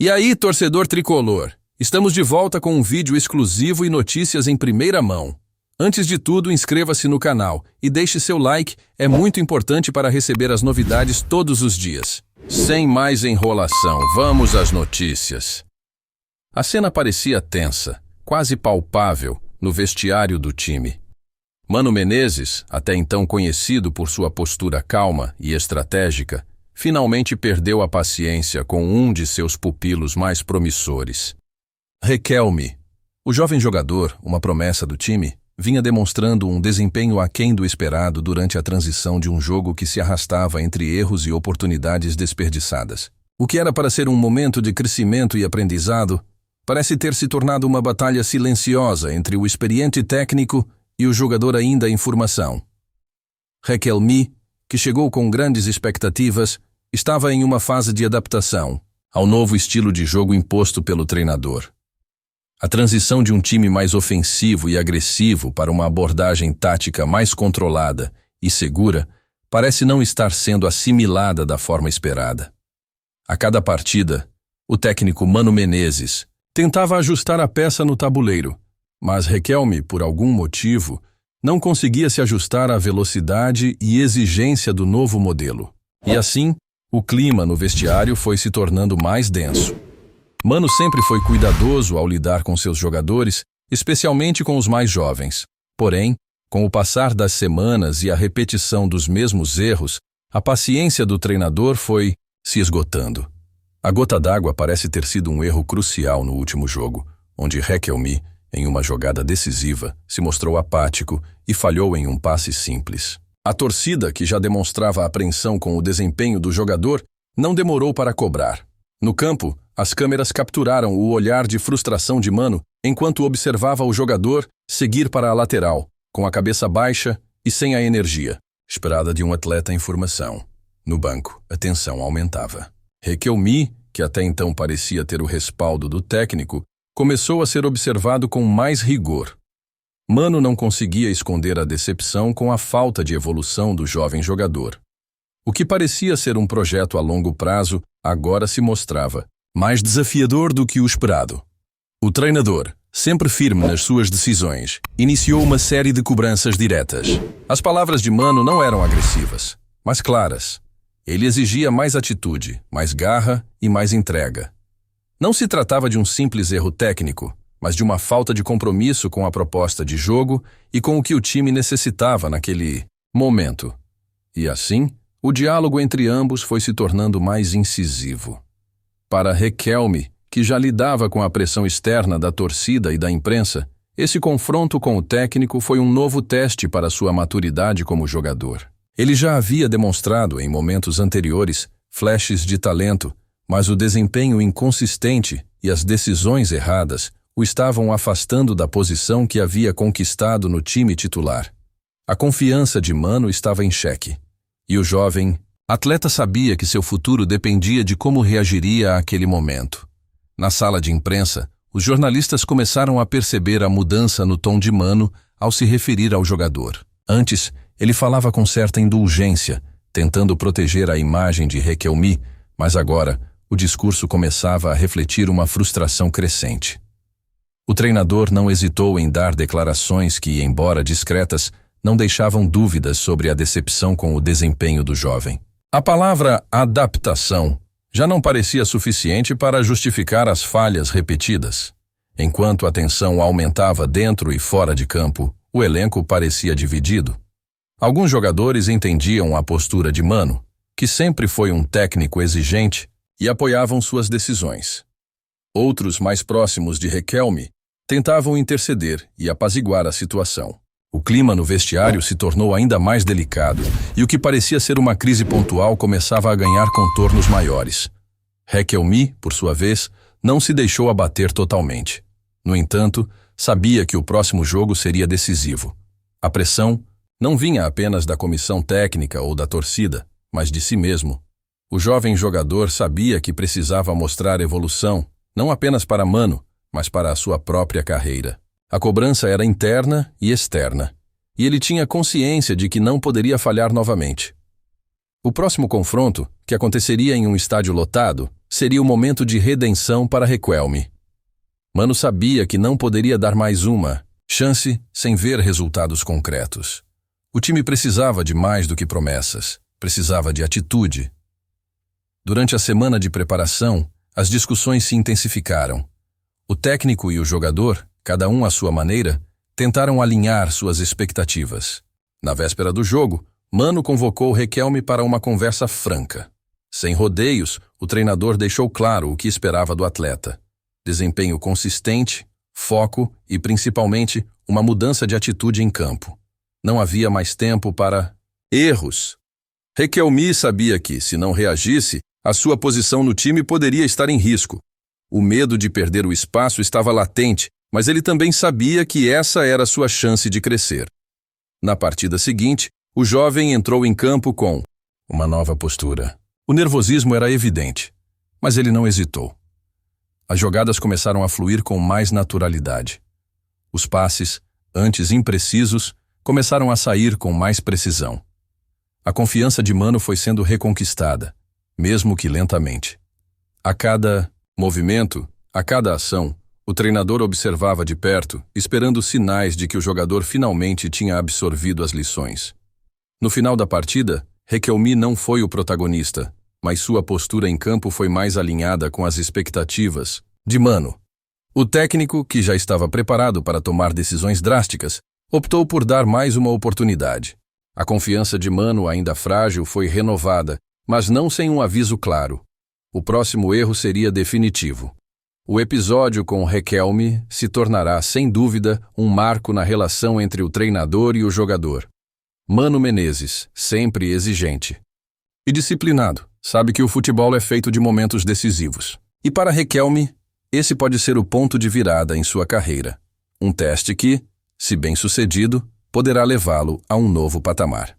E aí, torcedor tricolor? Estamos de volta com um vídeo exclusivo e notícias em primeira mão. Antes de tudo, inscreva-se no canal e deixe seu like, é muito importante para receber as novidades todos os dias. Sem mais enrolação, vamos às notícias. A cena parecia tensa, quase palpável, no vestiário do time. Mano Menezes, até então conhecido por sua postura calma e estratégica, finalmente perdeu a paciência com um de seus pupilos mais promissores. Riquelme, o jovem jogador, uma promessa do time, vinha demonstrando um desempenho aquém do esperado durante a transição de um jogo que se arrastava entre erros e oportunidades desperdiçadas. O que era para ser um momento de crescimento e aprendizado, parece ter se tornado uma batalha silenciosa entre o experiente técnico e o jogador ainda em formação. Riquelme, que chegou com grandes expectativas, estava em uma fase de adaptação ao novo estilo de jogo imposto pelo treinador. A transição de um time mais ofensivo e agressivo para uma abordagem tática mais controlada e segura parece não estar sendo assimilada da forma esperada. A cada partida, o técnico Mano Menezes tentava ajustar a peça no tabuleiro, mas Riquelme, por algum motivo, não conseguia se ajustar à velocidade e exigência do novo modelo. E assim, o clima no vestiário foi se tornando mais denso. Mano sempre foi cuidadoso ao lidar com seus jogadores, especialmente com os mais jovens. Porém, com o passar das semanas e a repetição dos mesmos erros, a paciência do treinador foi se esgotando. A gota d'água parece ter sido um erro crucial no último jogo, onde Riquelme, em uma jogada decisiva, se mostrou apático e falhou em um passe simples. A torcida, que já demonstrava apreensão com o desempenho do jogador, não demorou para cobrar. No campo, as câmeras capturaram o olhar de frustração de Mano enquanto observava o jogador seguir para a lateral, com a cabeça baixa e sem a energia esperada de um atleta em formação. No banco, a tensão aumentava. Riquelme, que até então parecia ter o respaldo do técnico, começou a ser observado com mais rigor. Mano não conseguia esconder a decepção com a falta de evolução do jovem jogador. O que parecia ser um projeto a longo prazo, agora se mostrava mais desafiador do que o esperado. O treinador, sempre firme nas suas decisões, iniciou uma série de cobranças diretas. As palavras de Mano não eram agressivas, mas claras. Ele exigia mais atitude, mais garra e mais entrega. Não se tratava de um simples erro técnico, mas de uma falta de compromisso com a proposta de jogo e com o que o time necessitava naquele momento. E assim, o diálogo entre ambos foi se tornando mais incisivo. Para Riquelme, que já lidava com a pressão externa da torcida e da imprensa, esse confronto com o técnico foi um novo teste para sua maturidade como jogador. Ele já havia demonstrado, em momentos anteriores, flashes de talento, mas o desempenho inconsistente e as decisões erradas o estavam afastando da posição que havia conquistado no time titular. A confiança de Mano estava em xeque, e o jovem atleta sabia que seu futuro dependia de como reagiria àquele momento. Na sala de imprensa, os jornalistas começaram a perceber a mudança no tom de Mano ao se referir ao jogador. Antes, ele falava com certa indulgência, tentando proteger a imagem de Riquelme, mas agora o discurso começava a refletir uma frustração crescente. O treinador não hesitou em dar declarações que, embora discretas, não deixavam dúvidas sobre a decepção com o desempenho do jovem. A palavra adaptação já não parecia suficiente para justificar as falhas repetidas. Enquanto a tensão aumentava dentro e fora de campo, o elenco parecia dividido. Alguns jogadores entendiam a postura de Mano, que sempre foi um técnico exigente, e apoiavam suas decisões. Outros, mais próximos de Riquelme, tentavam interceder e apaziguar a situação. O clima no vestiário se tornou ainda mais delicado, e o que parecia ser uma crise pontual começava a ganhar contornos maiores. Riquelme, por sua vez, não se deixou abater totalmente. No entanto, sabia que o próximo jogo seria decisivo. A pressão não vinha apenas da comissão técnica ou da torcida, mas de si mesmo. O jovem jogador sabia que precisava mostrar evolução, não apenas para Mano, mas para a sua própria carreira. A cobrança era interna e externa, e ele tinha consciência de que não poderia falhar novamente. O próximo confronto, que aconteceria em um estádio lotado, seria o momento de redenção para Riquelme. Mano sabia que não poderia dar mais uma chance sem ver resultados concretos. O time precisava de mais do que promessas, precisava de atitude. Durante a semana de preparação, as discussões se intensificaram. O técnico e o jogador, cada um à sua maneira, tentaram alinhar suas expectativas. Na véspera do jogo, Mano convocou Riquelme para uma conversa franca. Sem rodeios, o treinador deixou claro o que esperava do atleta: desempenho consistente, foco e, principalmente, uma mudança de atitude em campo. Não havia mais tempo para erros. Riquelme sabia que, se não reagisse, a sua posição no time poderia estar em risco. O medo de perder o espaço estava latente, mas ele também sabia que essa era sua chance de crescer. Na partida seguinte, o jovem entrou em campo com uma nova postura. O nervosismo era evidente, mas ele não hesitou. As jogadas começaram a fluir com mais naturalidade. Os passes, antes imprecisos, começaram a sair com mais precisão. A confiança de Mano foi sendo reconquistada, mesmo que lentamente. A cada movimento, a cada ação, o treinador observava de perto, esperando sinais de que o jogador finalmente tinha absorvido as lições. No final da partida, Riquelme não foi o protagonista, mas sua postura em campo foi mais alinhada com as expectativas de Mano. O técnico, que já estava preparado para tomar decisões drásticas, optou por dar mais uma oportunidade. A confiança de Mano, ainda frágil, foi renovada, mas não sem um aviso claro. O próximo erro seria definitivo. O episódio com Riquelme se tornará, sem dúvida, um marco na relação entre o treinador e o jogador. Mano Menezes, sempre exigente e disciplinado, sabe que o futebol é feito de momentos decisivos. E para Riquelme, esse pode ser o ponto de virada em sua carreira. Um teste que, se bem sucedido, poderá levá-lo a um novo patamar.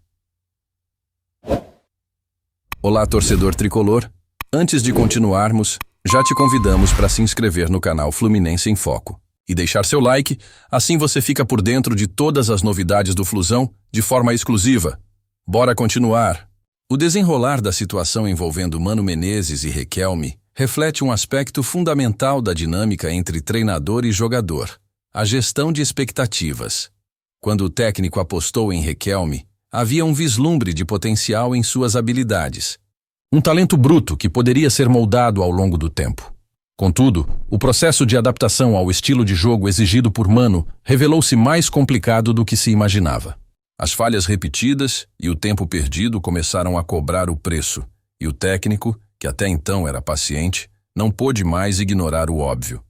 Olá, torcedor tricolor. Antes de continuarmos, já te convidamos para se inscrever no canal Fluminense em Foco e deixar seu like, assim você fica por dentro de todas as novidades do Flusão de forma exclusiva. Bora continuar! O desenrolar da situação envolvendo Mano Menezes e Riquelme reflete um aspecto fundamental da dinâmica entre treinador e jogador: a gestão de expectativas. Quando o técnico apostou em Riquelme, havia um vislumbre de potencial em suas habilidades. Um talento bruto que poderia ser moldado ao longo do tempo. Contudo, o processo de adaptação ao estilo de jogo exigido por Mano revelou-se mais complicado do que se imaginava. As falhas repetidas e o tempo perdido começaram a cobrar o preço, e o técnico, que até então era paciente, não pôde mais ignorar o óbvio.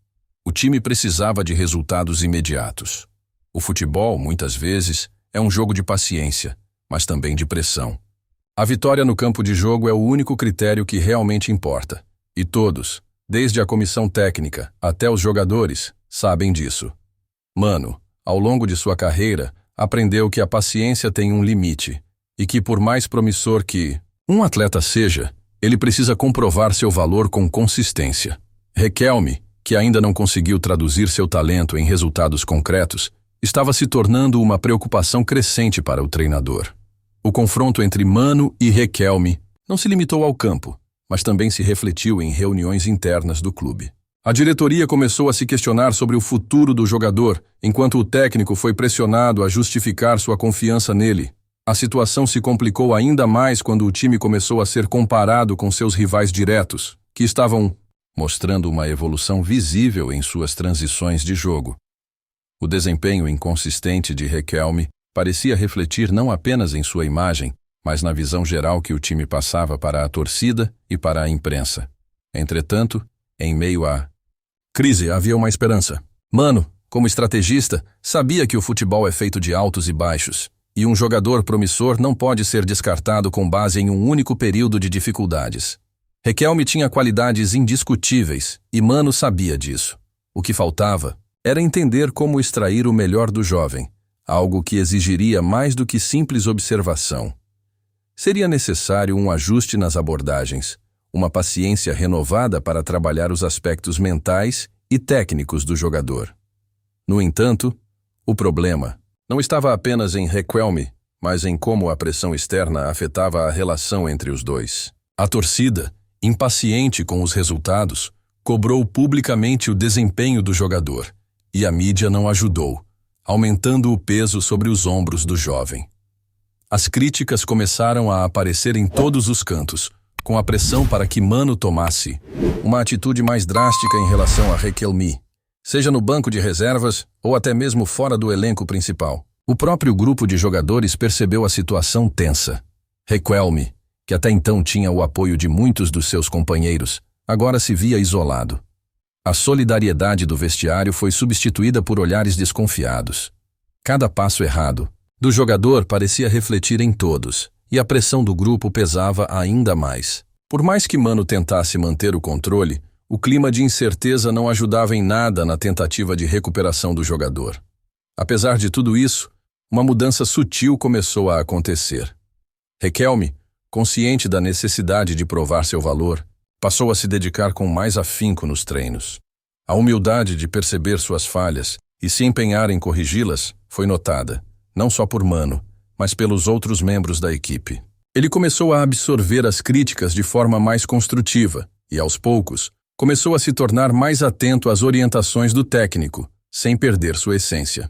O time precisava de resultados imediatos. O futebol, muitas vezes, é um jogo de paciência, mas também de pressão. A vitória no campo de jogo é o único critério que realmente importa. E todos, desde a comissão técnica até os jogadores, sabem disso. Mano, ao longo de sua carreira, aprendeu que a paciência tem um limite e que, por mais promissor que um atleta seja, ele precisa comprovar seu valor com consistência. Riquelme, que ainda não conseguiu traduzir seu talento em resultados concretos, estava se tornando uma preocupação crescente para o treinador. O confronto entre Mano e Riquelme não se limitou ao campo, mas também se refletiu em reuniões internas do clube. A diretoria começou a se questionar sobre o futuro do jogador, enquanto o técnico foi pressionado a justificar sua confiança nele. A situação se complicou ainda mais quando o time começou a ser comparado com seus rivais diretos, que estavam mostrando uma evolução visível em suas transições de jogo. O desempenho inconsistente de Riquelme parecia refletir não apenas em sua imagem, mas na visão geral que o time passava para a torcida e para a imprensa. Entretanto, em meio à crise havia uma esperança. Mano, como estrategista, sabia que o futebol é feito de altos e baixos, e um jogador promissor não pode ser descartado com base em um único período de dificuldades. Riquelme tinha qualidades indiscutíveis, e Mano sabia disso. O que faltava era entender como extrair o melhor do jovem, algo que exigiria mais do que simples observação. Seria necessário um ajuste nas abordagens, uma paciência renovada para trabalhar os aspectos mentais e técnicos do jogador. No entanto, o problema não estava apenas em Riquelme, mas em como a pressão externa afetava a relação entre os dois. A torcida, impaciente com os resultados, cobrou publicamente o desempenho do jogador, e a mídia não ajudou, aumentando o peso sobre os ombros do jovem. As críticas começaram a aparecer em todos os cantos, com a pressão para que Mano tomasse uma atitude mais drástica em relação a Riquelme, seja no banco de reservas ou até mesmo fora do elenco principal. O próprio grupo de jogadores percebeu a situação tensa. Riquelme, que até então tinha o apoio de muitos dos seus companheiros, agora se via isolado. A solidariedade do vestiário foi substituída por olhares desconfiados. Cada passo errado do jogador parecia refletir em todos, e a pressão do grupo pesava ainda mais. Por mais que Mano tentasse manter o controle, o clima de incerteza não ajudava em nada na tentativa de recuperação do jogador. Apesar de tudo isso, uma mudança sutil começou a acontecer. Riquelme, consciente da necessidade de provar seu valor, passou a se dedicar com mais afinco nos treinos. A humildade de perceber suas falhas e se empenhar em corrigi-las foi notada, não só por Mano, mas pelos outros membros da equipe. Ele começou a absorver as críticas de forma mais construtiva e, aos poucos, começou a se tornar mais atento às orientações do técnico, sem perder sua essência.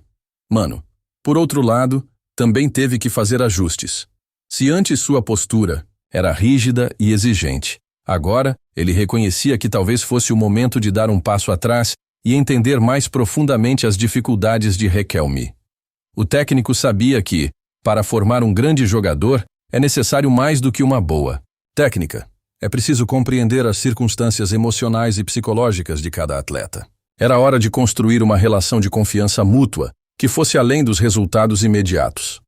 Mano, por outro lado, também teve que fazer ajustes. Se antes sua postura era rígida e exigente, agora ele reconhecia que talvez fosse o momento de dar um passo atrás e entender mais profundamente as dificuldades de Riquelme. O técnico sabia que, para formar um grande jogador, é necessário mais do que uma boa técnica. É preciso compreender as circunstâncias emocionais e psicológicas de cada atleta. Era hora de construir uma relação de confiança mútua que fosse além dos resultados imediatos.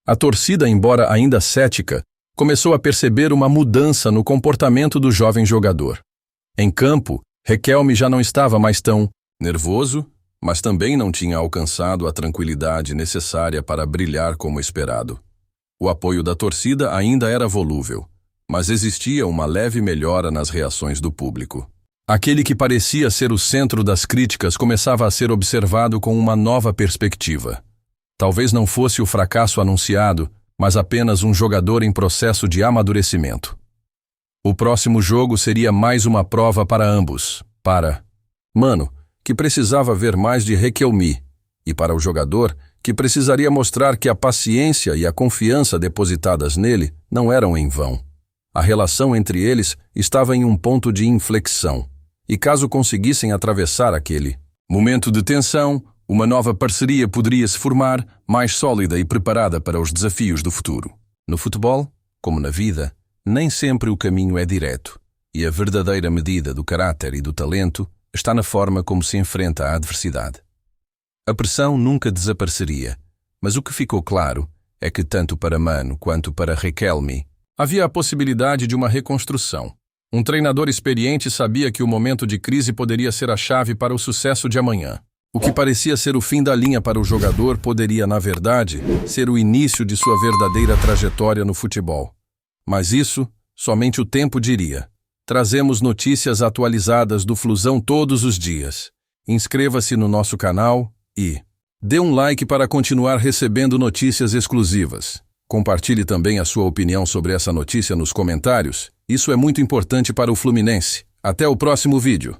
A torcida, embora ainda cética, começou a perceber uma mudança no comportamento do jovem jogador. Em campo, Riquelme já não estava mais tão nervoso, mas também não tinha alcançado a tranquilidade necessária para brilhar como esperado. O apoio da torcida ainda era volúvel, mas existia uma leve melhora nas reações do público. Aquele que parecia ser o centro das críticas começava a ser observado com uma nova perspectiva. Talvez não fosse o fracasso anunciado, mas apenas um jogador em processo de amadurecimento. O próximo jogo seria mais uma prova para ambos, para Mano, que precisava ver mais de Riquelme, e para o jogador, que precisaria mostrar que a paciência e a confiança depositadas nele não eram em vão. A relação entre eles estava em um ponto de inflexão, e caso conseguissem atravessar aquele momento de tensão, uma nova parceria poderia se formar, mais sólida e preparada para os desafios do futuro. No futebol, como na vida, nem sempre o caminho é direto, e a verdadeira medida do caráter e do talento está na forma como se enfrenta a adversidade. A pressão nunca desapareceria, mas o que ficou claro é que tanto para Mano quanto para Riquelme havia a possibilidade de uma reconstrução. Um treinador experiente sabia que o momento de crise poderia ser a chave para o sucesso de amanhã. O que parecia ser o fim da linha para o jogador poderia, na verdade, ser o início de sua verdadeira trajetória no futebol. Mas isso, somente o tempo diria. Trazemos notícias atualizadas do Flusão todos os dias. Inscreva-se no nosso canal e dê um like para continuar recebendo notícias exclusivas. Compartilhe também a sua opinião sobre essa notícia nos comentários. Isso é muito importante para o Fluminense. Até o próximo vídeo.